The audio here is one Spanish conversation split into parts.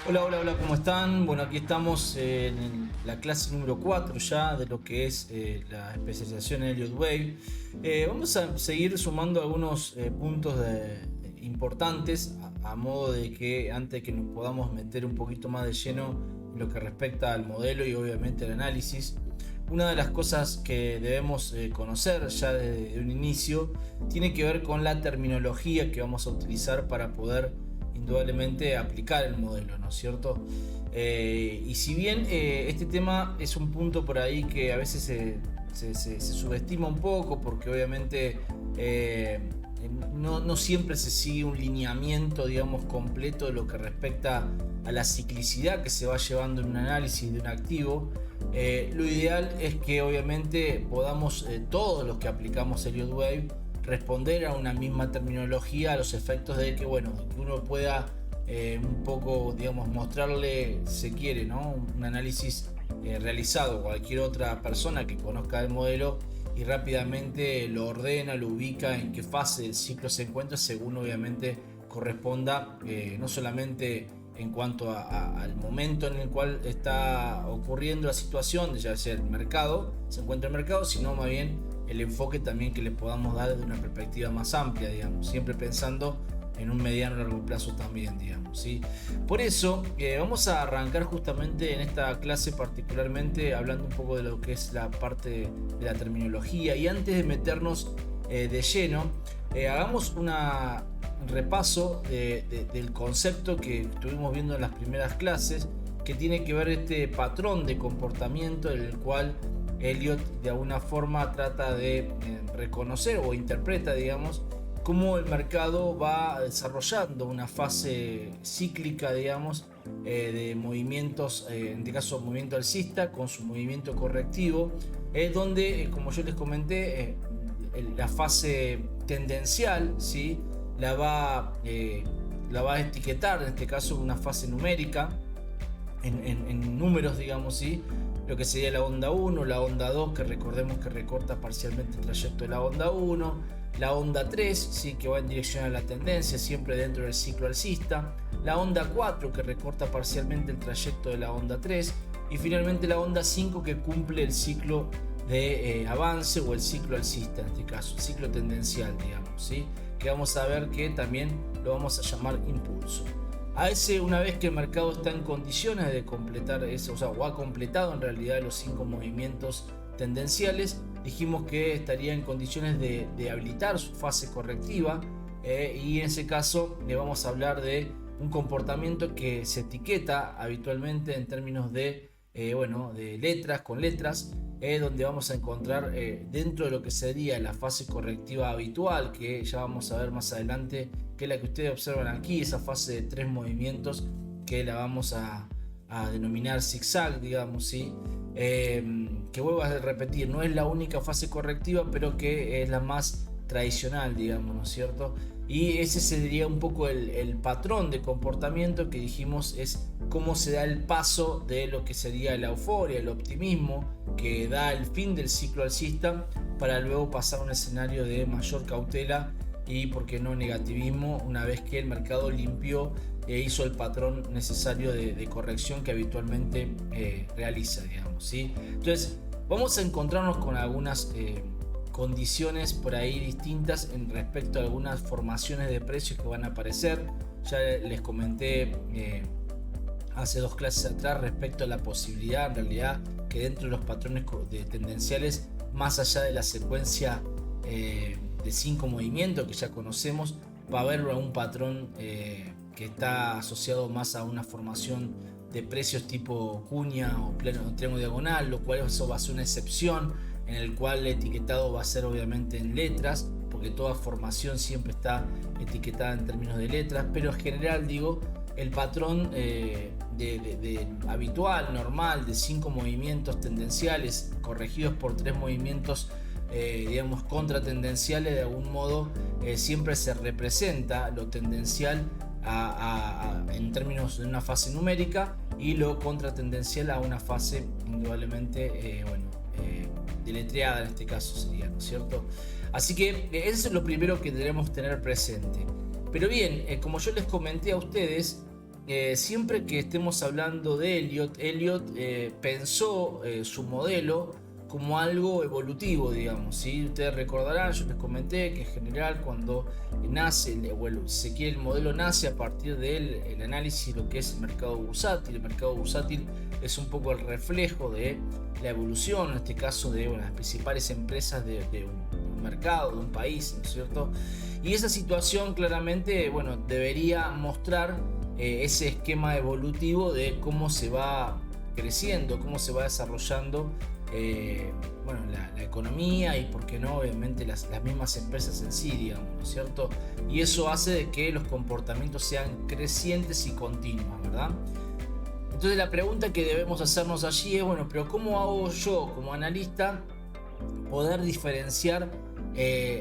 Hola, hola, hola, ¿cómo están? Bueno, aquí estamos en la clase número 4 ya de lo que es la especialización en Elliott Wave. Vamos a seguir sumando algunos puntos importantes a modo de que antes de que nos podamos meter un poquito más de lleno en lo que respecta al modelo y obviamente al análisis. Una de las cosas que debemos conocer ya desde un inicio tiene que ver con la terminología que vamos a utilizar para poder indudablemente aplicar el modelo, ¿no es cierto? Y si bien este tema es un punto por ahí que a veces se subestima un poco porque obviamente no siempre se sigue un lineamiento, digamos, completo de lo que respecta a la ciclicidad que se va llevando en un análisis de un activo. Lo ideal es que obviamente podamos todos los que aplicamos Elliott Wave responder a una misma terminología a los efectos de que, bueno, que uno pueda un poco, digamos, mostrarle, si se quiere, ¿no? Un análisis realizado a cualquier otra persona que conozca el modelo y rápidamente lo ordena, lo ubica en qué fase del ciclo se encuentra según obviamente corresponda, no solamente en cuanto al momento en el cual está ocurriendo la situación, ya sea el mercado, se encuentra el mercado, sino más bien el enfoque también que le podamos dar desde una perspectiva más amplia, digamos, siempre pensando en un mediano o largo plazo también, digamos, ¿sí? Por eso vamos a arrancar justamente en esta clase particularmente hablando un poco de lo que es la parte de la terminología, y antes de meternos de lleno, hagamos un repaso del concepto que estuvimos viendo en las primeras clases, que tiene que ver este patrón de comportamiento en el cual Elliott de alguna forma trata de reconocer o interpreta, digamos, cómo el mercado va desarrollando una fase cíclica, digamos, de movimientos, en este caso movimiento alcista con su movimiento correctivo, donde, como yo les comenté, la fase tendencial, ¿sí? la va a etiquetar, en este caso, una fase numérica, en números, digamos, ¿sí? Lo que sería la onda 1, la onda 2, que recordemos que recorta parcialmente el trayecto de la onda 1, la onda 3, ¿sí? Que va en dirección a la tendencia, siempre dentro del ciclo alcista, la onda 4, que recorta parcialmente el trayecto de la onda 3, y finalmente la onda 5, que cumple el ciclo de avance o el ciclo alcista, en este caso, el ciclo tendencial, digamos, ¿sí? Que vamos a ver que también lo vamos a llamar impulso. A ese, una vez que el mercado está en condiciones de completar eso, o ha completado en realidad los 5 movimientos tendenciales, dijimos que estaría en condiciones de habilitar su fase correctiva, y en ese caso le vamos a hablar de un comportamiento que se etiqueta habitualmente en términos de letras con letras, donde vamos a encontrar dentro de lo que sería la fase correctiva habitual, que ya vamos a ver más adelante, que es la que ustedes observan aquí, esa fase de 3 movimientos que la vamos a denominar zigzag, digamos, ¿sí? Que vuelvo a repetir, no es la única fase correctiva, pero que es la más tradicional, digamos, ¿no es cierto? Y ese sería un poco el patrón de comportamiento que dijimos es cómo se da el paso de lo que sería la euforia, el optimismo, que da el fin del ciclo alcista, para luego pasar a un escenario de mayor cautela y, por qué no, negativismo, una vez que el mercado limpió e hizo el patrón necesario de corrección que habitualmente realiza, digamos, ¿sí? Entonces, vamos a encontrarnos con algunas condiciones por ahí distintas en respecto a algunas formaciones de precios que van a aparecer. Ya les comenté hace 2 clases atrás respecto a la posibilidad, en realidad, que dentro de los patrones tendenciales, más allá de la secuencia de 5 movimientos que ya conocemos, va a haber un patrón que está asociado más a una formación de precios tipo cuña o pleno triángulo diagonal, lo cual eso va a ser una excepción, en el cual el etiquetado va a ser obviamente en letras, porque toda formación siempre está etiquetada en términos de letras, pero en general, digo, el patrón habitual, normal, de 5 movimientos tendenciales corregidos por 3 movimientos digamos contratendenciales, de algún modo siempre se representa lo tendencial en términos de una fase numérica y lo contratendencial a una fase indudablemente deletreada, en este caso sería, ¿no es cierto? Así que eso es lo primero que debemos tener presente. Pero bien, como yo les comenté a ustedes, siempre que estemos hablando de Elliot pensó su modelo como algo evolutivo, digamos, ¿sí? Ustedes recordarán, yo les comenté que en general cuando nace, se quiere, el modelo nace a partir del análisis de lo que es el mercado bursátil. El mercado bursátil es un poco el reflejo de la evolución, en este caso de las principales empresas de un mercado, de un país, ¿no es cierto? Y esa situación claramente, debería mostrar ese esquema evolutivo de cómo se va creciendo, cómo se va desarrollando la economía y, por qué no, obviamente las mismas empresas en sí, digamos, ¿no es cierto? Y eso hace de que los comportamientos sean crecientes y continuos, ¿verdad? Entonces la pregunta que debemos hacernos allí es, pero ¿cómo hago yo como analista poder diferenciar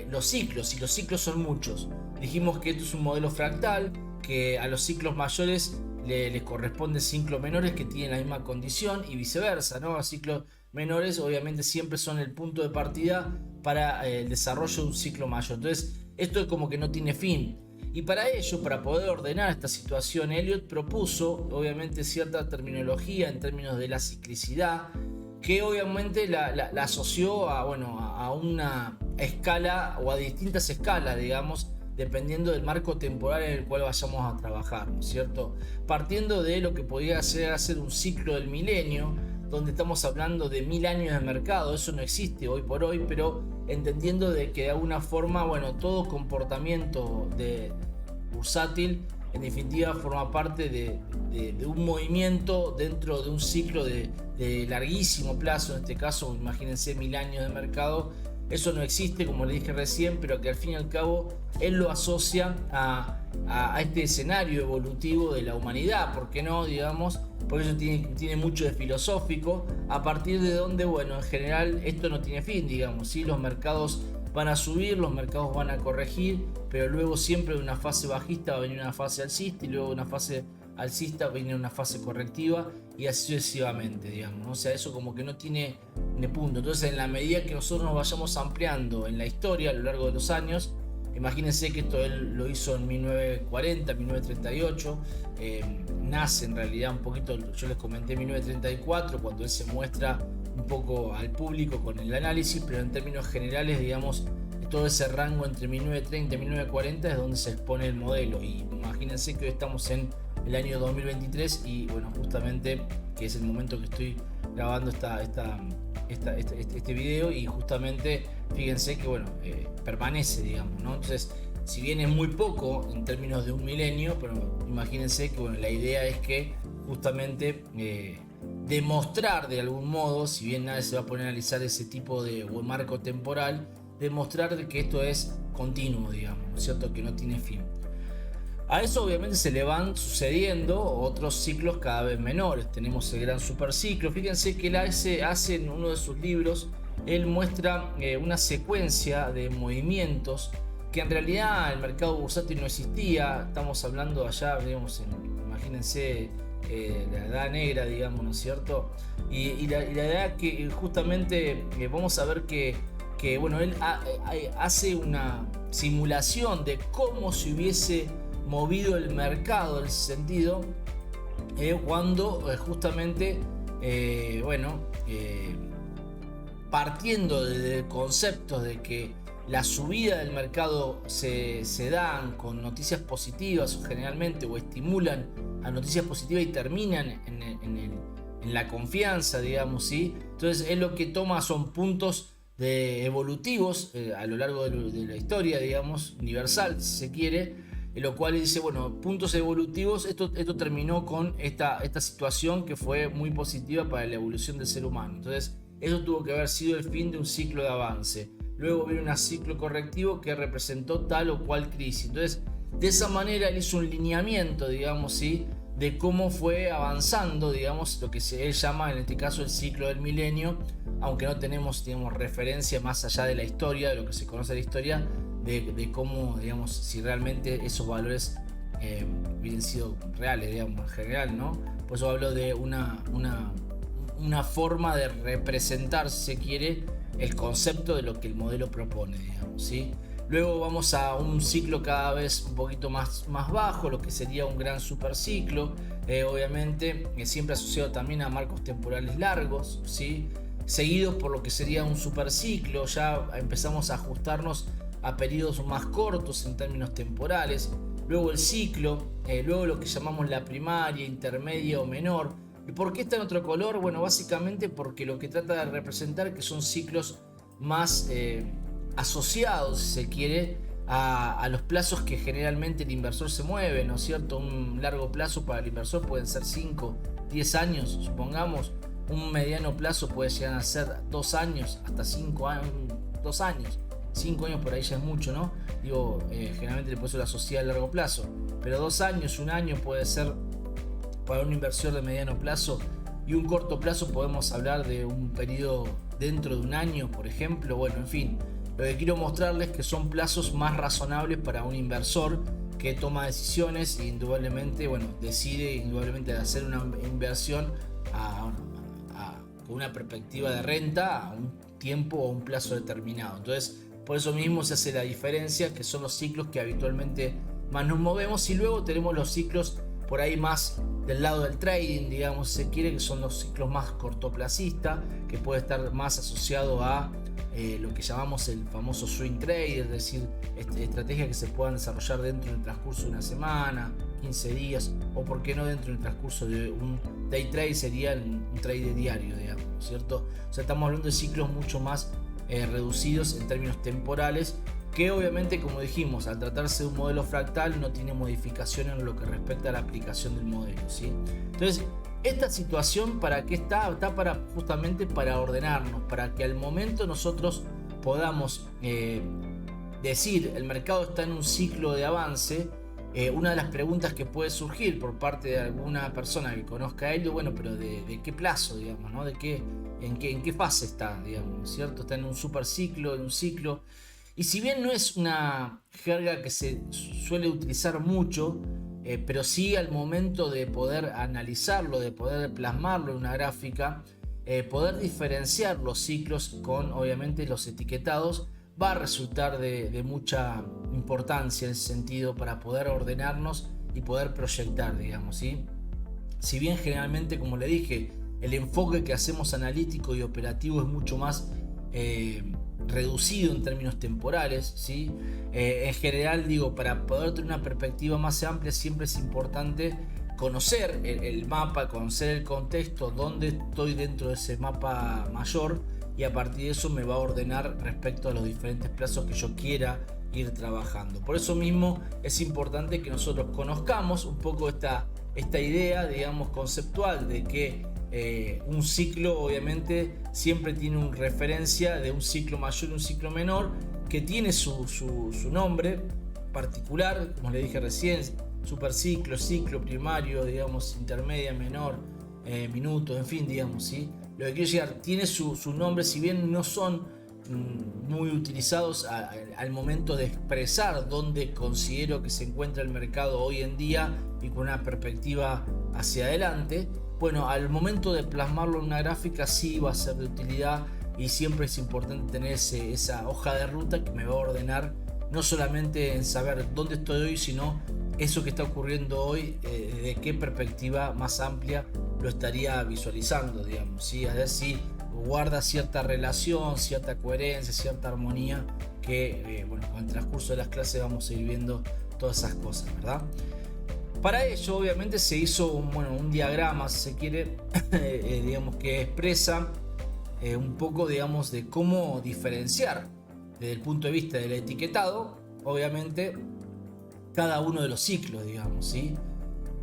los ciclos? Y los ciclos son muchos. Dijimos que esto es un modelo fractal, que a los ciclos mayores les corresponden ciclos menores que tienen la misma condición y viceversa, ¿no? Los ciclos menores obviamente siempre son el punto de partida para el desarrollo de un ciclo mayor. Entonces esto es como que no tiene fin. Y para ello, para poder ordenar esta situación, Elliot propuso obviamente cierta terminología en términos de la ciclicidad, que obviamente la asoció a una escala o a distintas escalas, digamos, dependiendo del marco temporal en el cual vayamos a trabajar, ¿no es cierto? Partiendo de lo que podría ser un ciclo del milenio, donde estamos hablando de 1000 años de mercado. Eso no existe hoy por hoy, pero entendiendo de que de alguna forma, todo comportamiento bursátil en definitiva forma parte de un movimiento dentro de un ciclo de larguísimo plazo. En este caso, imagínense 1000 años de mercado. Eso no existe, como le dije recién, pero que al fin y al cabo él lo asocia a este escenario evolutivo de la humanidad, ¿por qué no? Digamos, por eso tiene mucho de filosófico, a partir de donde, en general esto no tiene fin, digamos, ¿sí? Los mercados van a subir, los mercados van a corregir, pero luego siempre de una fase bajista va a venir una fase alcista, y luego de una fase alcista viene una fase correctiva, y así sucesivamente, digamos, ¿no? O sea, eso como que no tiene punto. Entonces, en la medida que nosotros nos vayamos ampliando en la historia a lo largo de los años, imagínense que esto él lo hizo en 1940, 1938, nace en realidad un poquito, yo les comenté, en 1934, cuando él se muestra un poco al público con el análisis, pero en términos generales, digamos, todo ese rango entre 1930 y 1940 es donde se expone el modelo. Y imagínense que hoy estamos en el año 2023 y justamente que es el momento que estoy grabando este video, y justamente fíjense que permanece, digamos, ¿no? Entonces, si bien es muy poco en términos de un milenio, pero imagínense que la idea es que justamente demostrar de algún modo, si bien nadie se va a poner a analizar ese tipo de marco temporal, demostrar de que esto es continuo, digamos, ¿no es cierto? Que no tiene fin. A eso obviamente se le van sucediendo otros ciclos cada vez menores. Tenemos el gran superciclo. Fíjense que él hace en uno de sus libros, él muestra una secuencia de movimientos que en realidad el mercado bursátil no existía. Estamos hablando allá, digamos, imagínense la edad negra, digamos, ¿no es cierto? Y la idea que justamente vamos a ver que él hace una simulación de cómo se hubiese movido el mercado en ese sentido, cuando justamente partiendo de conceptos de que la subida del mercado se dan con noticias positivas generalmente, o estimulan a noticias positivas y terminan en la confianza, digamos, ¿sí? Entonces él lo que toma son puntos evolutivos a lo largo de la historia, digamos, universal, si se quiere, en lo cual dice, puntos evolutivos, esto terminó con esta situación que fue muy positiva para la evolución del ser humano. Entonces, eso tuvo que haber sido el fin de un ciclo de avance. Luego vino un ciclo correctivo que representó tal o cual crisis. Entonces, de esa manera él hizo un lineamiento, digamos, ¿sí?, de cómo fue avanzando, digamos, lo que él llama en este caso el ciclo del milenio, aunque no tenemos, digamos, referencia más allá de la historia, de lo que se conoce de la historia, de cómo, digamos, si realmente esos valores hubieran sido reales, digamos, en general, ¿no? Por eso hablo de una forma de representar, si se quiere, el concepto de lo que el modelo propone, digamos, ¿sí? Luego vamos a un ciclo cada vez un poquito más bajo, lo que sería un gran superciclo, obviamente siempre asociado también a marcos temporales largos, ¿sí? Seguidos por lo que sería un superciclo. Ya empezamos a ajustarnos a periodos más cortos en términos temporales. Luego el ciclo, luego lo que llamamos la primaria, intermedia o menor. ¿Y por qué está en otro color? Bueno, básicamente porque lo que trata de representar que son ciclos más asociados, si se quiere, a los plazos que generalmente el inversor se mueve, ¿no es cierto? Un largo plazo para el inversor pueden ser 5, 10 años, supongamos. Un mediano plazo puede llegar a ser 2 años, hasta 5 años, 2 años. 5 años por ahí ya es mucho, ¿no? Digo, generalmente después se lo asocia a largo plazo. Pero 2 años, 1 año puede ser para un inversor de mediano plazo. Y un corto plazo podemos hablar de un periodo dentro de 1 año, por ejemplo. Bueno, en fin, lo que quiero mostrarles es que son plazos más razonables para un inversor que toma decisiones e indudablemente, bueno, decide indudablemente de hacer una inversión con una perspectiva de renta a un tiempo o un plazo determinado. Entonces, por eso mismo se hace la diferencia, que son los ciclos que habitualmente más nos movemos, y luego tenemos los ciclos por ahí más del lado del trading, digamos, si se quiere, que son los ciclos más cortoplacistas, que puede estar más asociado a lo que llamamos el famoso swing trade, es decir, estrategias que se puedan desarrollar dentro del transcurso de una semana, 15 días, o por qué no dentro del transcurso de un day trade, sería un trade diario, digamos, ¿cierto? O sea, estamos hablando de ciclos mucho más reducidos en términos temporales, que obviamente, como dijimos, al tratarse de un modelo fractal no tiene modificación en lo que respecta a la aplicación del modelo, ¿sí? Entonces, esta situación, ¿para qué está? Está justamente para ordenarnos, para que al momento nosotros podamos decir el mercado está en un ciclo de avance. Una de las preguntas que puede surgir por parte de alguna persona que conozca a ello, bueno, pero ¿de qué plazo, digamos, ¿no? ¿En qué fase está, digamos, ¿cierto? Está en un super ciclo, en un ciclo. Y si bien no es una jerga que se suele utilizar mucho, pero sí al momento de poder analizarlo, de poder plasmarlo en una gráfica, poder diferenciar los ciclos con obviamente los etiquetados, va a resultar de mucha importancia en ese sentido para poder ordenarnos y poder proyectar, digamos, ¿sí? Si bien generalmente, como le dije, el enfoque que hacemos analítico y operativo es mucho más reducido en términos temporales, ¿sí? En general, digo, para poder tener una perspectiva más amplia siempre es importante conocer el mapa, conocer el contexto, dónde estoy dentro de ese mapa mayor, y a partir de eso me va a ordenar respecto a los diferentes plazos que yo quiera ir trabajando. Por eso mismo es importante que nosotros conozcamos un poco esta idea, digamos, conceptual de que un ciclo obviamente siempre tiene una referencia de un ciclo mayor y un ciclo menor, que tiene su nombre particular, como le dije recién, superciclo, ciclo primario, digamos, intermedia, menor, minuto, en fin, digamos, ¿sí? Lo que quiero llegar, tiene su nombre, si bien no son muy utilizados al momento de expresar dónde considero que se encuentra el mercado hoy en día y con una perspectiva hacia adelante. Bueno, al momento de plasmarlo en una gráfica sí va a ser de utilidad, y siempre es importante tener esa hoja de ruta que me va a ordenar no solamente en saber dónde estoy hoy, sino eso que está ocurriendo hoy, de qué perspectiva más amplia lo estaría visualizando, digamos, ¿sí? A ver si guarda cierta relación, cierta coherencia, cierta armonía, que bueno, con el transcurso de las clases vamos a ir viendo todas esas cosas, ¿verdad? Para ello obviamente se hizo un diagrama, si se quiere, digamos, que expresa un poco, digamos, de cómo diferenciar desde el punto de vista del etiquetado, obviamente, cada uno de los ciclos, digamos, ¿sí?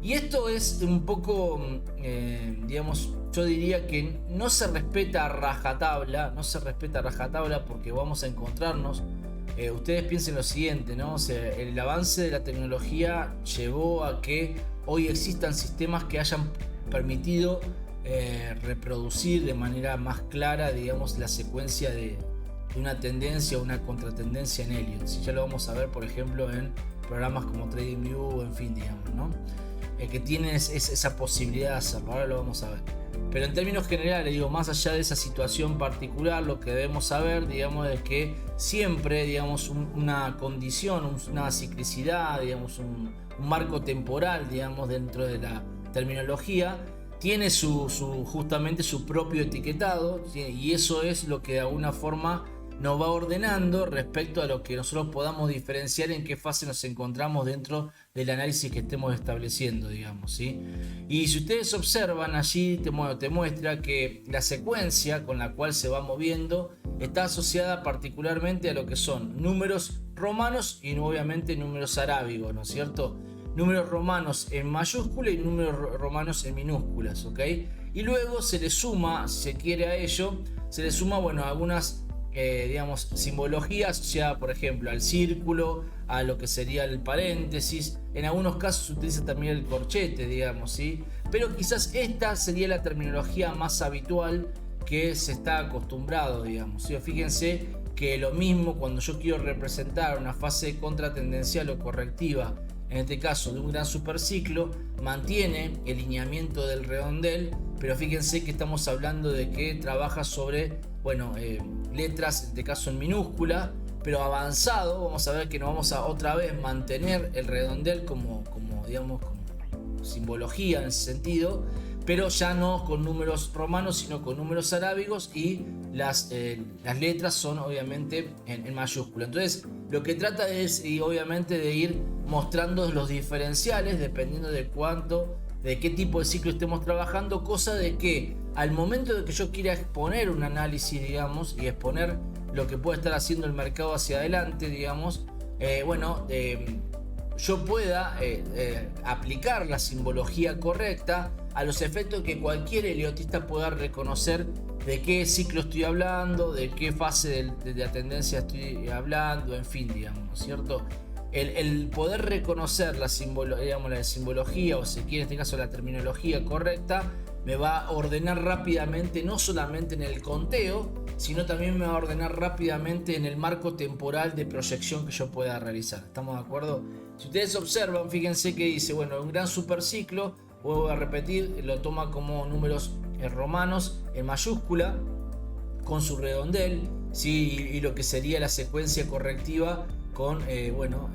Y esto es un poco, digamos, yo diría que no se respeta a rajatabla, porque vamos a encontrarnos. Ustedes piensen lo siguiente, ¿no? O sea, el avance de la tecnología llevó a que hoy existan sistemas que hayan permitido reproducir de manera más clara, digamos, la secuencia de una tendencia o una contratendencia en Elliott. Si ya lo vamos a ver, por ejemplo, en programas como TradingView, en fin, digamos, ¿no? Que tienen esa posibilidad de hacerlo. Ahora lo vamos a ver. Pero en términos generales, digo, más allá de esa situación particular, lo que debemos saber, digamos, es que siempre, digamos, una condición, una ciclicidad, digamos, un marco temporal, digamos, dentro de la terminología, tiene justamente su propio etiquetado, ¿sí? Y eso es lo que de alguna forma nos va ordenando respecto a lo que nosotros podamos diferenciar en qué fase nos encontramos dentro del análisis que estemos estableciendo, digamos, ¿sí? Y si ustedes observan allí, te muestra que la secuencia con la cual se va moviendo está asociada particularmente a lo que son números romanos y obviamente números arábigos, ¿no es cierto? Números romanos en mayúscula y números romanos en minúsculas, ¿ok? Y luego se le suma, si se quiere a ello, se le suma, bueno, algunas digamos, simbología asociada, por ejemplo, al círculo, a lo que sería el paréntesis. En algunos casos se utiliza también el corchete, digamos, ¿sí? Pero quizás esta sería la terminología más habitual que se está acostumbrado, digamos, ¿sí? Fíjense que lo mismo cuando yo quiero representar una fase contratendencial o correctiva, en este caso de un gran superciclo, mantiene el lineamiento del redondel, pero fíjense que estamos hablando de que trabaja sobre, bueno, letras, en este caso en minúscula, pero avanzado. Vamos a ver que nos vamos a otra vez mantener el redondel como digamos, como simbología en ese sentido, pero ya no con números romanos, sino con números arábigos, y las letras son obviamente en mayúscula. Entonces lo que trata es, y obviamente, de ir mostrando los diferenciales dependiendo de qué tipo de ciclo estemos trabajando, cosa de que al momento de que yo quiera exponer un análisis, digamos, y exponer lo que puede estar haciendo el mercado hacia adelante, digamos, yo pueda aplicar la simbología correcta a los efectos que cualquier heliotista pueda reconocer de qué ciclo estoy hablando, de qué fase de la tendencia estoy hablando, en fin, digamos, ¿no es cierto? El poder reconocer la simbología, o si quiere, en este caso la terminología correcta, me va a ordenar rápidamente, no solamente en el conteo, sino también me va a ordenar rápidamente en el marco temporal de proyección que yo pueda realizar. ¿Estamos de acuerdo? Si ustedes observan, fíjense que dice, bueno, un gran superciclo, vuelvo a repetir, lo toma como números romanos en mayúscula, con su redondel, ¿sí? Y lo que sería la secuencia correctiva con, lo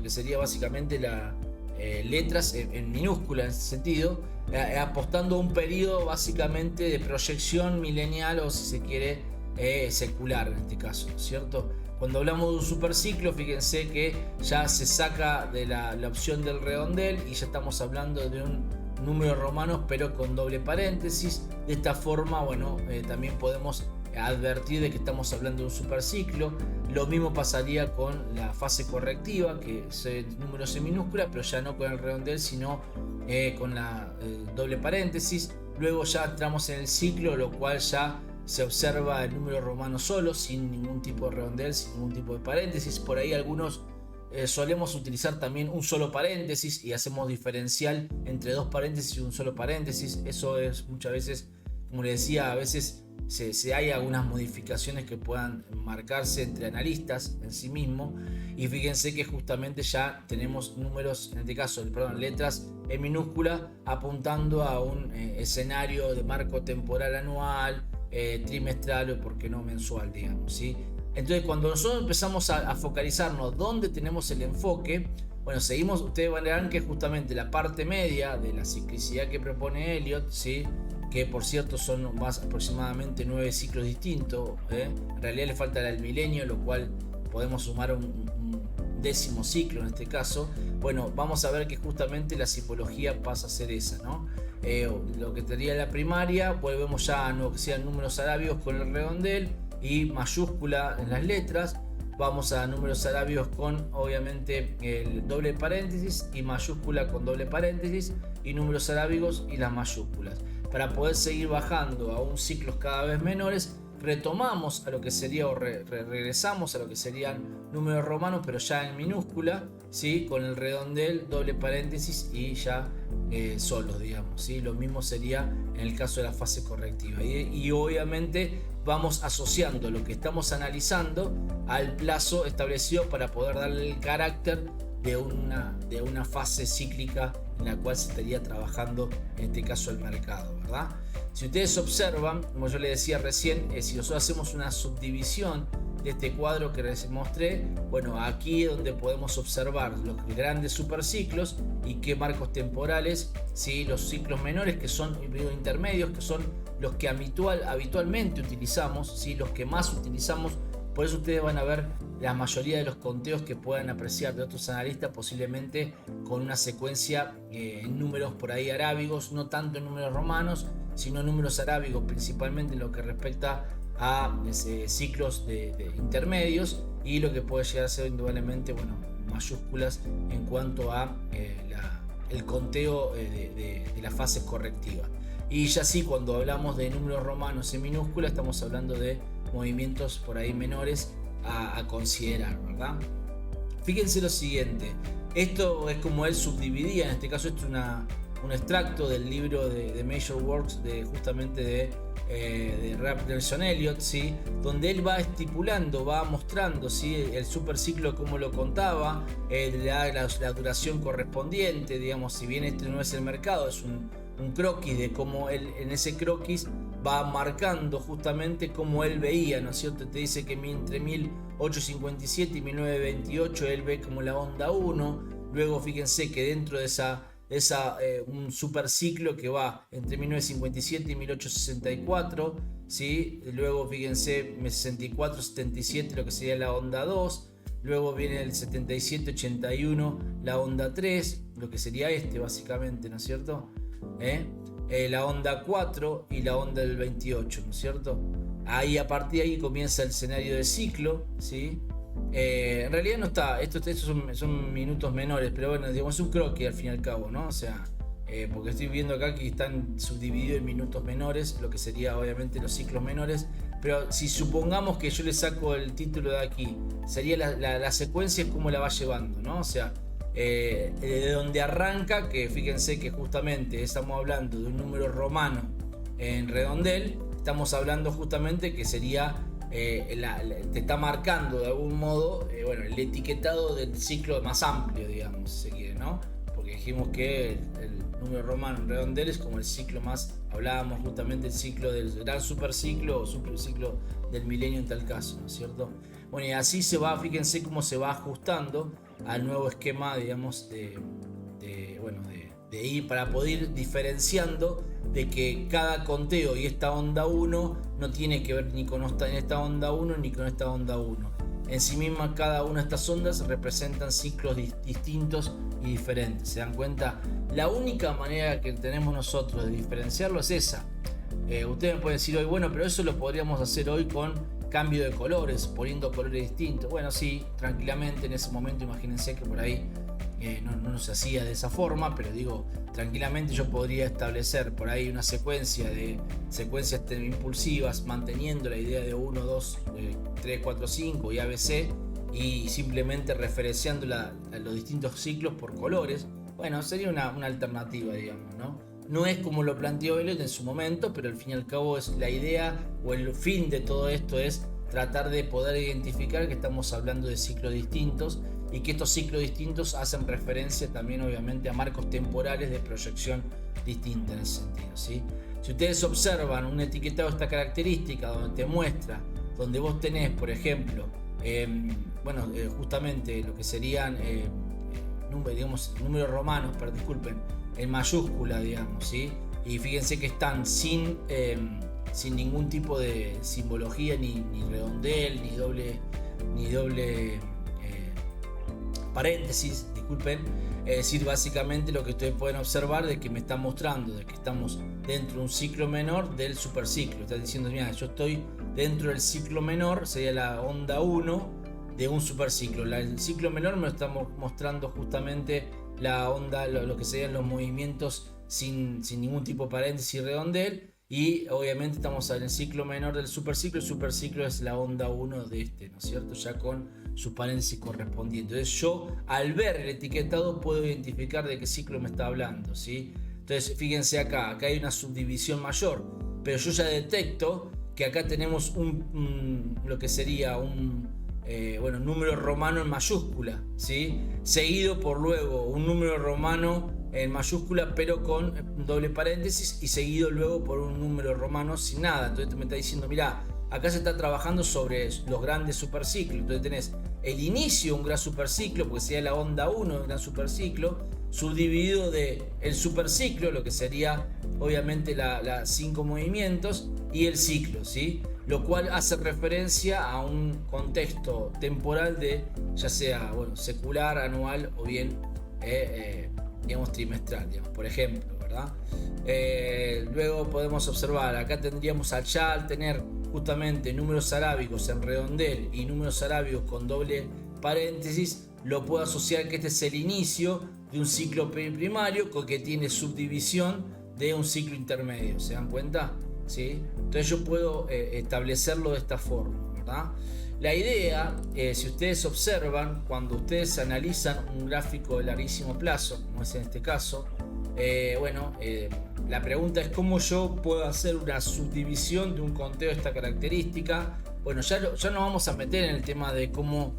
que sería básicamente las letras en minúscula en ese sentido, apostando a un periodo básicamente de proyección milenial, o si se quiere secular en este caso, ¿cierto? Cuando hablamos de un superciclo, fíjense que ya se saca de la opción del redondel y ya estamos hablando de un número romano pero con doble paréntesis. De esta forma, bueno, también podemos advertir de que estamos hablando de un superciclo. Lo mismo pasaría con la fase correctiva, que es números en minúscula, pero ya no con el redondel, sino con la doble paréntesis. Luego ya entramos en el ciclo, lo cual ya se observa el número romano solo, sin ningún tipo de redondel, sin ningún tipo de paréntesis. Por ahí algunos solemos utilizar también un solo paréntesis y hacemos diferencial entre dos paréntesis y un solo paréntesis. Eso es muchas veces, como les decía, a veces hay algunas modificaciones que puedan marcarse entre analistas en sí mismo, y fíjense que justamente ya tenemos números, en este caso, letras en minúscula, apuntando a un escenario de marco temporal anual, trimestral o por qué no mensual, digamos, ¿sí? Entonces, cuando nosotros empezamos a focalizarnos dónde tenemos el enfoque, bueno, seguimos, ustedes verán que justamente la parte media de la ciclicidad que propone Elliot, ¿sí?, que por cierto son más aproximadamente 9 ciclos distintos, en realidad le falta el milenio, lo cual podemos sumar un décimo ciclo en este caso. Bueno, vamos a ver que justamente la simbología pasa a ser esa, ¿no? Lo que sería la primaria, volvemos ya a lo que sean números arábigos con el redondel y mayúscula en las letras. Vamos a números arábigos con obviamente el doble paréntesis y mayúscula con doble paréntesis, y números arábigos y las mayúsculas. Para poder seguir bajando a un ciclos cada vez menores, retomamos a lo que sería, o regresamos a lo que serían números romanos, pero ya en minúscula, ¿sí?, con el redondel, doble paréntesis y ya solos, digamos, ¿sí? Lo mismo sería en el caso de la fase correctiva, y obviamente vamos asociando lo que estamos analizando al plazo establecido para poder darle el carácter de una fase cíclica en la cual se estaría trabajando, en este caso, el mercado, ¿verdad? Si ustedes observan, como yo les decía recién, si nosotros hacemos una subdivisión de este cuadro que les mostré, bueno, aquí es donde podemos observar los grandes superciclos y qué marcos temporales, ¿sí? Los ciclos menores, que son intermedios, que son los que habitualmente utilizamos, ¿sí? Los que más utilizamos. Por eso ustedes van a ver la mayoría de los conteos que puedan apreciar de otros analistas, posiblemente con una secuencia en números por ahí arábigos, no tanto en números romanos, sino en números arábigos, principalmente en lo que respecta a ciclos de intermedios, y lo que puede llegar a ser indudablemente, bueno, mayúsculas en cuanto a el conteo de la fase correctiva. Y ya sí, cuando hablamos de números romanos en minúscula, estamos hablando de movimientos por ahí menores a considerar, ¿verdad? Fíjense lo siguiente, esto es como él subdividía, en este caso esto es un extracto del libro de Major Works justamente de Ralph Nelson Elliott, ¿sí? Donde él va estipulando, va mostrando, ¿sí? El superciclo como lo contaba, la duración correspondiente, digamos, si bien este no es el mercado, es un croquis de cómo él en ese croquis va marcando justamente cómo él veía, ¿no es cierto? Te dice que entre 1857 y 1928 él ve como la onda 1, luego fíjense que dentro de un superciclo que va entre 1957 y 1864, ¿sí? Luego fíjense 64-77 lo que sería la onda 2, luego viene el 77-81 la onda 3, lo que sería básicamente, ¿no es cierto? La onda 4 y la onda del 28, ¿no es cierto? Ahí, a partir de ahí comienza el escenario de ciclo, ¿sí? En realidad no está, estos son minutos menores, pero bueno, digamos, es un croquis al fin y al cabo, ¿no? O sea, porque estoy viendo acá que están subdivididos en minutos menores, lo que sería obviamente los ciclos menores, pero si supongamos que yo le saco el título de aquí, sería la secuencia es cómo la va llevando, ¿no? O sea, de donde arranca, que fíjense que justamente estamos hablando de un número romano en redondel, estamos hablando justamente que sería te está marcando de algún modo bueno, el etiquetado del ciclo más amplio, digamos, si se quiere, ¿no? Porque dijimos que el número romano en redondel es como el ciclo más, hablábamos justamente del ciclo del gran superciclo o superciclo del milenio en tal caso, ¿no es cierto? Bueno, y así se va, fíjense cómo se va ajustando al nuevo esquema, digamos, de ir para poder ir diferenciando de que cada conteo y esta onda 1 no tiene que ver ni con esta onda 1 ni con esta onda 1. En sí misma, cada una de estas ondas representan ciclos distintos y diferentes. ¿Se dan cuenta? La única manera que tenemos nosotros de diferenciarlo es esa. Ustedes me pueden decir hoy, bueno, pero eso lo podríamos hacer hoy con cambio de colores, poniendo colores distintos. Bueno, sí, tranquilamente en ese momento, imagínense que por ahí no se hacía de esa forma, pero digo, tranquilamente yo podría establecer por ahí una secuencias impulsivas, manteniendo la idea de 1, 2, 3, 4, 5 y ABC, y simplemente referenciando los distintos ciclos por colores. Bueno, sería una alternativa, digamos, ¿no? No es como lo planteó Elliott en su momento, pero al fin y al cabo es la idea o el fin de todo esto es tratar de poder identificar que estamos hablando de ciclos distintos y que estos ciclos distintos hacen referencia también obviamente a marcos temporales de proyección distinta en ese sentido, ¿sí? Si ustedes observan un etiquetado de esta característica donde te muestra, donde vos tenés, por ejemplo, justamente lo que serían números romanos, pero disculpen, en mayúscula, digamos, ¿sí? Y fíjense que están sin ningún tipo de simbología, ni redondel, ni doble paréntesis, disculpen. Es decir, básicamente lo que ustedes pueden observar de que me está mostrando de que estamos dentro de un ciclo menor del superciclo. Está diciendo, mira, yo estoy dentro del ciclo menor, sería la onda 1 de un superciclo. El ciclo menor me está mostrando justamente la onda, lo que serían los movimientos sin ningún tipo de paréntesis y redondel, y obviamente estamos en el ciclo menor del superciclo. El superciclo es la onda 1 de ¿no es cierto? Ya con sus paréntesis correspondientes. Entonces yo, al ver el etiquetado, puedo identificar de qué ciclo me está hablando, ¿sí? Entonces fíjense acá hay una subdivisión mayor, pero yo ya detecto que acá tenemos lo que sería número romano en mayúscula, ¿sí? Seguido por luego un número romano en mayúscula pero con doble paréntesis, y seguido luego por un número romano sin nada. Entonces me está diciendo, mira, acá se está trabajando sobre los grandes superciclos. Entonces tenés el inicio de un gran superciclo, porque sería la onda 1 de un gran superciclo, subdividido de el superciclo, lo que sería obviamente las 5 movimientos, y el ciclo, ¿sí? Lo cual hace referencia a un contexto temporal de, ya sea secular, anual o bien digamos trimestral, digamos, por ejemplo, ¿verdad? Luego podemos observar, acá tendríamos al tener justamente números arábigos en redondel y números arábigos con doble paréntesis, lo puedo asociar que este es el inicio de un ciclo primario que tiene subdivisión de un ciclo intermedio. ¿Se dan cuenta? ¿Sí? Entonces yo puedo establecerlo de esta forma, ¿verdad? La idea, si ustedes observan, cuando ustedes analizan un gráfico de larguísimo plazo, como es en este caso, la pregunta es cómo yo puedo hacer una subdivisión de un conteo de esta característica. Bueno, ya nos vamos a meter en el tema de cómo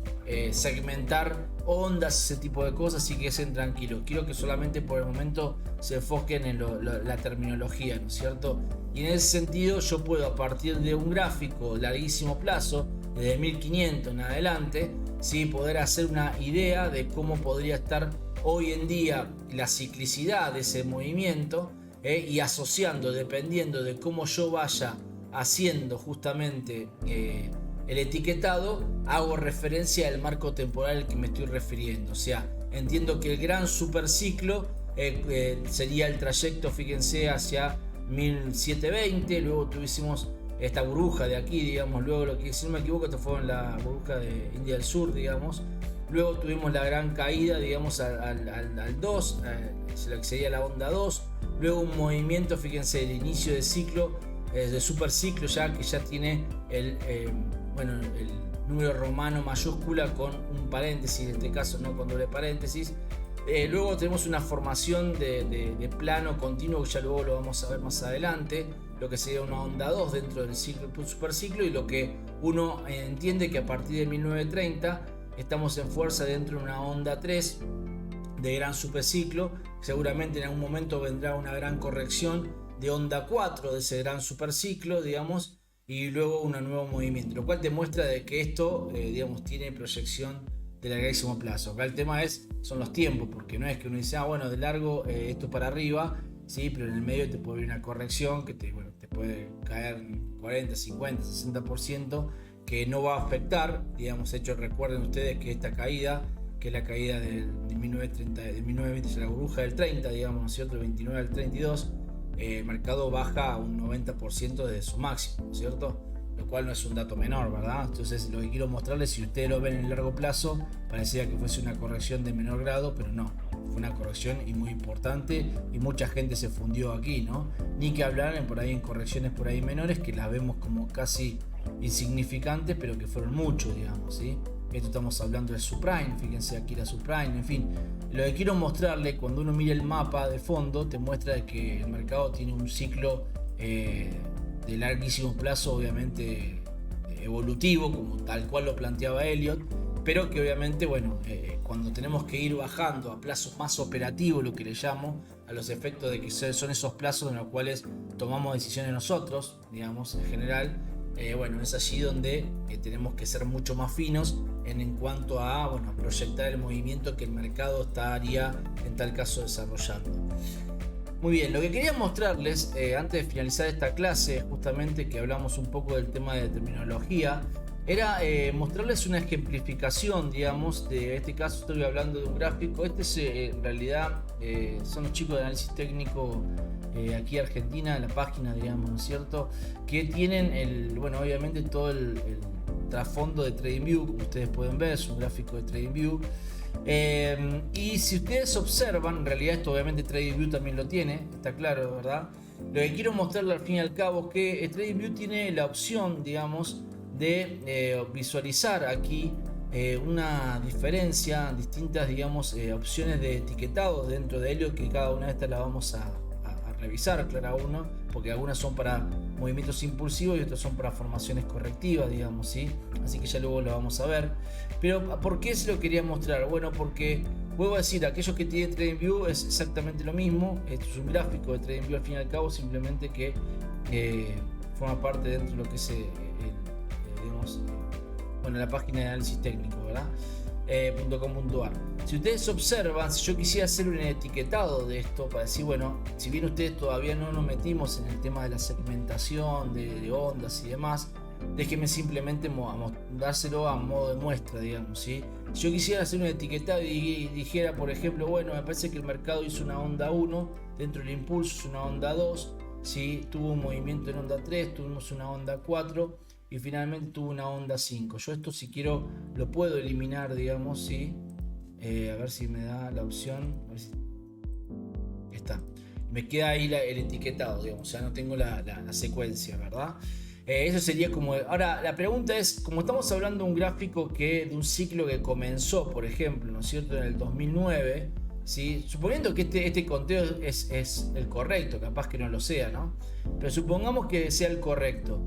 segmentar ondas, ese tipo de cosas, así que estén tranquilos. Quiero que solamente por el momento se enfoquen en la terminología, ¿no es cierto? Y en ese sentido yo puedo, a partir de un gráfico de larguísimo plazo, desde 1500 en adelante, ¿sí?, poder hacer una idea de cómo podría estar hoy en día la ciclicidad de ese movimiento, y asociando, dependiendo de cómo yo vaya haciendo justamente el etiquetado, hago referencia al marco temporal al que me estoy refiriendo. O sea, entiendo que el gran superciclo sería el trayecto, fíjense, hacia 1720, luego tuvimos esta burbuja de aquí, digamos, luego, lo que, si no me equivoco, esto fue en la burbuja de India del Sur, digamos. Luego tuvimos la gran caída, digamos, al 2, lo que sería la onda 2. Luego un movimiento, fíjense, el inicio de ciclo, de superciclo, ya que ya tiene el número romano mayúscula con un paréntesis, en este caso no con doble paréntesis. Luego tenemos una formación de plano continuo, que ya luego lo vamos a ver más adelante, lo que sería una onda 2 dentro del ciclo, superciclo, y lo que uno entiende que a partir de 1930 estamos en fuerza dentro de una onda 3 de gran superciclo. Seguramente en algún momento vendrá una gran corrección de onda 4 de ese gran superciclo, digamos, y luego un nuevo movimiento, lo cual demuestra de que esto digamos, tiene proyección de larguísimo plazo. Acá el tema son los tiempos, porque no es que uno dice, de largo esto para arriba, sí, pero en el medio te puede venir una corrección que te puede caer 40, 50, 60%, que no va a afectar, digamos. De hecho, recuerden ustedes que esta caída, que es la caída de 1930, de 1920, la burbuja del 30, digamos, ¿no es cierto?, del 29 al 32, el mercado baja a un 90% de su máximo, ¿no es cierto? Lo cual no es un dato menor, ¿verdad? Entonces, lo que quiero mostrarles, si ustedes lo ven en el largo plazo, parecía que fuese una corrección de menor grado, pero no, fue una corrección y muy importante, y mucha gente se fundió aquí, ¿no? Ni que hablar por ahí en correcciones por ahí menores, que las vemos como casi insignificantes, pero que fueron muchos, digamos, ¿sí? Esto estamos hablando del subprime, fíjense aquí la subprime, en fin. Lo que quiero mostrarle, cuando uno mira el mapa de fondo, te muestra que el mercado tiene un ciclo de larguísimo plazo, obviamente evolutivo, como tal cual lo planteaba Elliott, pero que obviamente, cuando tenemos que ir bajando a plazos más operativos, lo que le llamo, a los efectos de que son esos plazos en los cuales tomamos decisiones nosotros, digamos, en general, es allí donde tenemos que ser mucho más finos en cuanto a proyectar el movimiento que el mercado estaría en tal caso desarrollando. Muy bien, lo que quería mostrarles antes de finalizar esta clase, justamente que hablamos un poco del tema de terminología, era mostrarles una ejemplificación, digamos, de este caso. Estoy hablando de un gráfico. Este es en realidad son los chicos de análisis técnico aquí en Argentina, la página, digamos, ¿no es cierto?, que tienen obviamente todo el trasfondo de TradingView, como ustedes pueden ver, es un gráfico de TradingView. Y si ustedes observan, en realidad esto obviamente TradingView también lo tiene, está claro, ¿verdad? Lo que quiero mostrarle al fin y al cabo es que TradingView tiene la opción, digamos, de visualizar aquí una diferencia, distintas, digamos, opciones de etiquetado dentro de ello, que cada una de estas la vamos a revisar, claro, porque algunas son para movimientos impulsivos y otros son para formaciones correctivas, digamos, ¿sí? Así que ya luego lo vamos a ver. Pero ¿por qué se lo quería mostrar? Bueno, porque vuelvo a decir, aquellos que tienen TradingView es exactamente lo mismo. Esto es un gráfico de TradingView al fin y al cabo, simplemente que forma parte dentro de lo que es digamos, bueno, la página de análisis técnico, ¿verdad? .com.ar. Si ustedes observan, si yo quisiera hacer un etiquetado de esto para decir, bueno, si bien ustedes todavía no nos metimos en el tema de la segmentación de ondas y demás, déjenme simplemente dárselo a modo de muestra, digamos, ¿sí? Si yo quisiera hacer un etiquetado y dijera, por ejemplo, bueno, me parece que el mercado hizo una onda 1, dentro del impulso es una onda 2, ¿sí? Tuvo un movimiento en onda 3, tuvimos una onda 4 y finalmente tuvo una onda 5. Yo esto, si quiero, lo puedo eliminar, digamos, ¿sí? A ver si me da la opción. A ver si... Está. Me queda ahí el etiquetado, digamos, o sea, no tengo la secuencia, ¿verdad? Eso sería como... Ahora, la pregunta es, como estamos hablando de un gráfico de un ciclo que comenzó, por ejemplo, ¿no es cierto?, en el 2009, ¿sí? Suponiendo que este conteo es el correcto, capaz que no lo sea, ¿no? Pero supongamos que sea el correcto.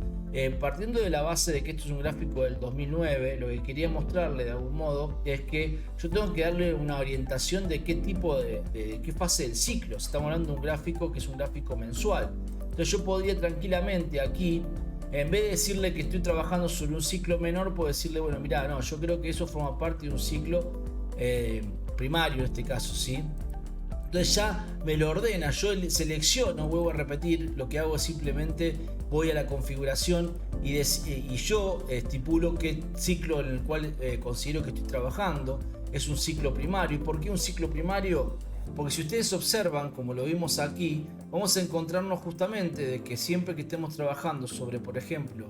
Partiendo de la base de que esto es un gráfico del 2009, lo que quería mostrarle de algún modo es que yo tengo que darle una orientación de qué tipo de qué fase del ciclo. Estamos hablando de un gráfico que es un gráfico mensual. Entonces yo podría tranquilamente aquí, en vez de decirle que estoy trabajando sobre un ciclo menor, puedo decirle, bueno, mira, no, yo creo que eso forma parte de un ciclo primario en este caso, ¿sí? Entonces ya me lo ordena, yo selecciono, vuelvo a repetir, lo que hago es simplemente voy a la configuración y yo estipulo qué ciclo en el cual considero que estoy trabajando. Es un ciclo primario. ¿Y por qué un ciclo primario? Porque si ustedes observan, como lo vimos aquí, vamos a encontrarnos justamente de que siempre que estemos trabajando sobre, por ejemplo,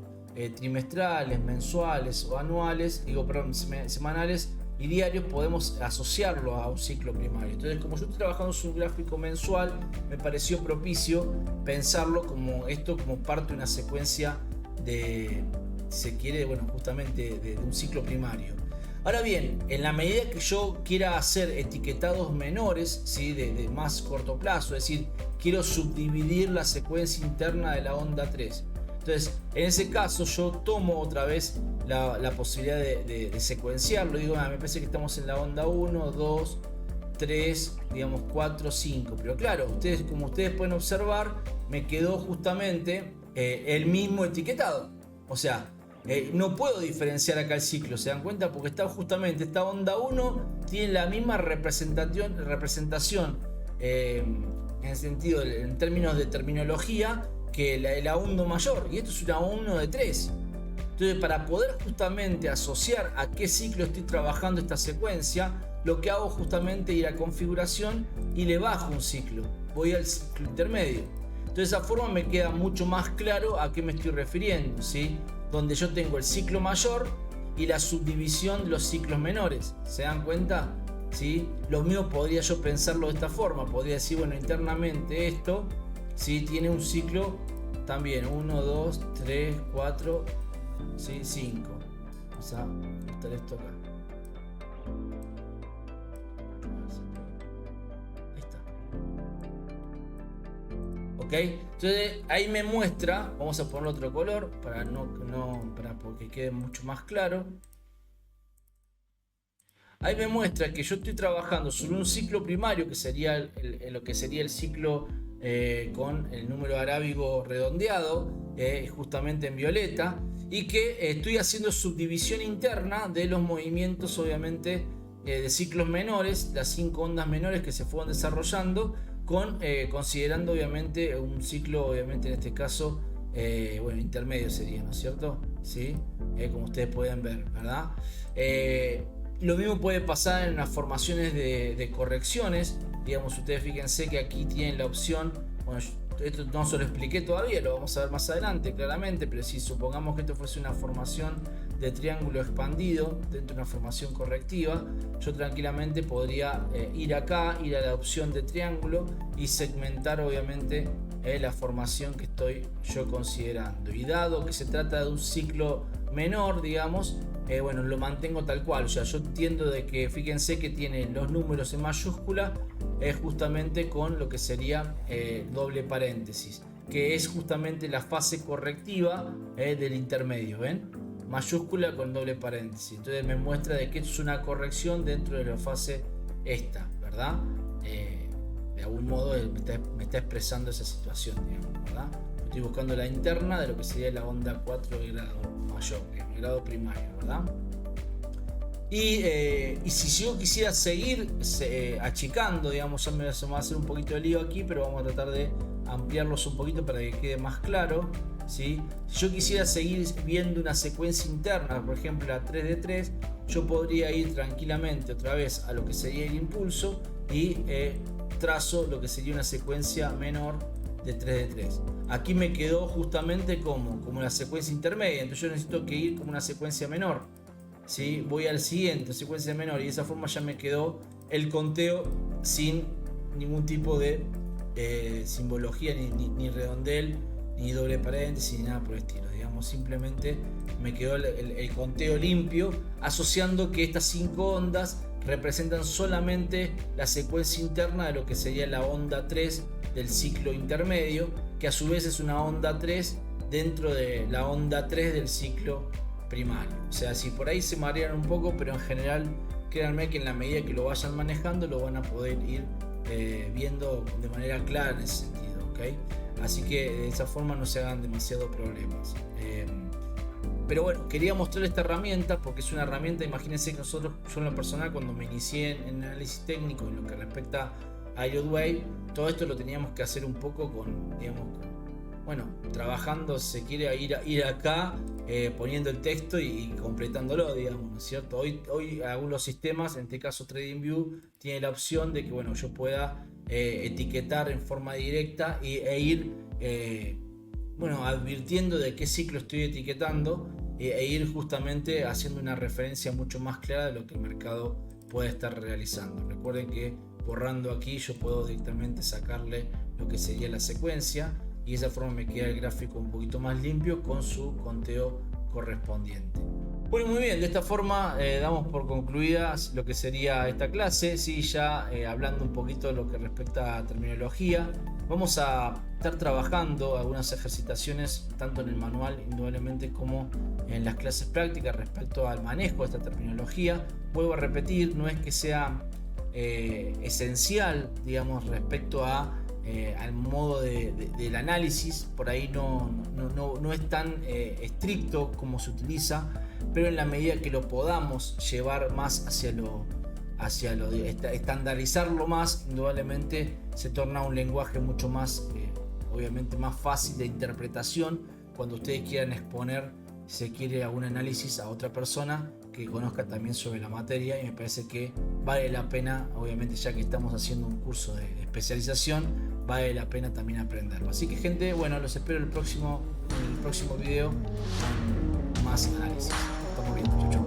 trimestrales, mensuales o anuales, semanales y diarios, podemos asociarlo a un ciclo primario. Entonces, como yo estoy trabajando sobre un gráfico mensual, me pareció propicio pensarlo como parte de una secuencia se quiere, bueno, justamente de un ciclo primario. Ahora bien, en la medida que yo quiera hacer etiquetados menores, ¿sí?, de más corto plazo, es decir, quiero subdividir la secuencia interna de la onda 3. Entonces, en ese caso, yo tomo otra vez la posibilidad de secuenciarlo. Digo, me parece que estamos en la onda 1, 2, 3, digamos 4, 5. Pero claro, como ustedes pueden observar, me quedó justamente el mismo etiquetado. O sea, no puedo diferenciar acá el ciclo, ¿se dan cuenta? Porque está justamente esta onda 1 tiene la misma representación en el sentido, en términos de terminología, que la 1 mayor, y esto es una 1 de 3. Entonces, para poder justamente asociar a qué ciclo estoy trabajando esta secuencia, lo que hago justamente es ir a configuración y le bajo un ciclo, voy al ciclo intermedio. Entonces, de esa forma me queda mucho más claro a qué me estoy refiriendo, ¿sí? Donde yo tengo el ciclo mayor y la subdivisión de los ciclos menores. ¿Se dan cuenta? ¿Sí? Lo mismo podría yo pensarlo de esta forma. Podría decir, bueno, internamente esto, ¿sí?, tiene un ciclo también 1, 2, 3, 4, ¿sí?, 5. Vamos a mostrar esto acá. Ahí está. ¿Ok? Entonces ahí me muestra, vamos a poner otro color para porque quede mucho más claro. Ahí me muestra que yo estoy trabajando sobre un ciclo primario, que sería lo que sería el ciclo con el número arábigo redondeado, justamente en violeta, y que estoy haciendo subdivisión interna de los movimientos, obviamente, de ciclos menores, las 5 ondas menores que se fueron desarrollando, considerando obviamente un ciclo, obviamente en este caso, bueno, intermedio sería, ¿no es cierto? ¿Sí? Como ustedes pueden ver, ¿verdad? Lo mismo puede pasar en las formaciones de correcciones. Digamos, ustedes fíjense que aquí tienen la opción, bueno, esto no se lo expliqué todavía, lo vamos a ver más adelante claramente, pero si supongamos que esto fuese una formación de triángulo expandido dentro de una formación correctiva, yo tranquilamente podría ir acá, ir a la opción de triángulo y segmentar obviamente la formación que estoy yo considerando. Y dado que se trata de un ciclo menor, digamos, bueno, lo mantengo tal cual. O sea, yo entiendo de que, fíjense que tiene los números en mayúscula, justamente con lo que sería doble paréntesis. que es justamente la fase correctiva del intermedio, ¿ven? Mayúscula con doble paréntesis. Entonces me muestra de que es una corrección dentro de la fase esta, ¿verdad? De algún modo me está expresando esa situación, digamos, ¿verdad? Estoy buscando la interna de lo que sería la onda 4 de grado mayor, el grado primario, ¿verdad? Y si yo quisiera seguir achicando, digamos, ya me va a hacer un poquito de lío aquí, pero vamos a tratar de ampliarlos un poquito para que quede más claro, ¿sí? Si yo quisiera seguir viendo una secuencia interna, por ejemplo la 3 de 3, yo podría ir tranquilamente otra vez a lo que sería el impulso y trazo lo que sería una secuencia menor de 3 de 3. Aquí me quedó justamente como una secuencia intermedia, entonces yo necesito que ir como una secuencia menor. ¿Sí? Voy al siguiente, secuencia menor, y de esa forma ya me quedó el conteo sin ningún tipo de simbología, ni redondel, ni doble paréntesis, ni nada por el estilo. Digamos, simplemente me quedó el conteo limpio, asociando que estas 5 ondas representan solamente la secuencia interna de lo que sería la onda 3 del ciclo intermedio, que a su vez es una onda 3 dentro de la onda 3 del ciclo primario. O sea, si por ahí se marean un poco, pero en general créanme que en la medida que lo vayan manejando lo van a poder ir viendo de manera clara en ese sentido, ¿okay? Así que de esa forma no se hagan demasiado problemas. Pero bueno, quería mostrar esta herramienta porque es una herramienta. Imagínense que yo en lo personal, cuando me inicié en análisis técnico en lo que respecta a IODWAVE, todo esto lo teníamos que hacer un poco con, digamos, trabajando, se quiere ir acá, poniendo el texto y completándolo, digamos, ¿no es cierto? Hoy algunos sistemas, en este caso TradingView, tiene la opción de que, yo pueda etiquetar en forma directa e ir, advirtiendo de qué ciclo estoy etiquetando e ir justamente haciendo una referencia mucho más clara de lo que el mercado puede estar realizando. Recuerden que borrando aquí yo puedo directamente sacarle lo que sería la secuencia, y de esa forma me queda el gráfico un poquito más limpio con su conteo correspondiente. Bueno, muy bien, de esta forma damos por concluida lo que sería esta clase. Sí, ya hablando un poquito de lo que respecta a terminología, vamos a estar trabajando algunas ejercitaciones tanto en el manual indudablemente como en las clases prácticas respecto al manejo de esta terminología. Vuelvo a repetir, no es que sea esencial, digamos, respecto al modo del análisis. Por ahí no es tan estricto como se utiliza, pero en la medida que lo podamos llevar más estandarizarlo más, indudablemente se torna un lenguaje mucho más, obviamente más fácil de interpretación cuando ustedes quieran exponer, si se quiere, algún análisis a otra persona que conozca también sobre la materia. Y me parece que vale la pena, obviamente, ya que estamos haciendo un curso de especialización, vale la pena también aprenderlo. Así que, gente, los espero en el próximo video con más análisis. Estamos viendo, chau.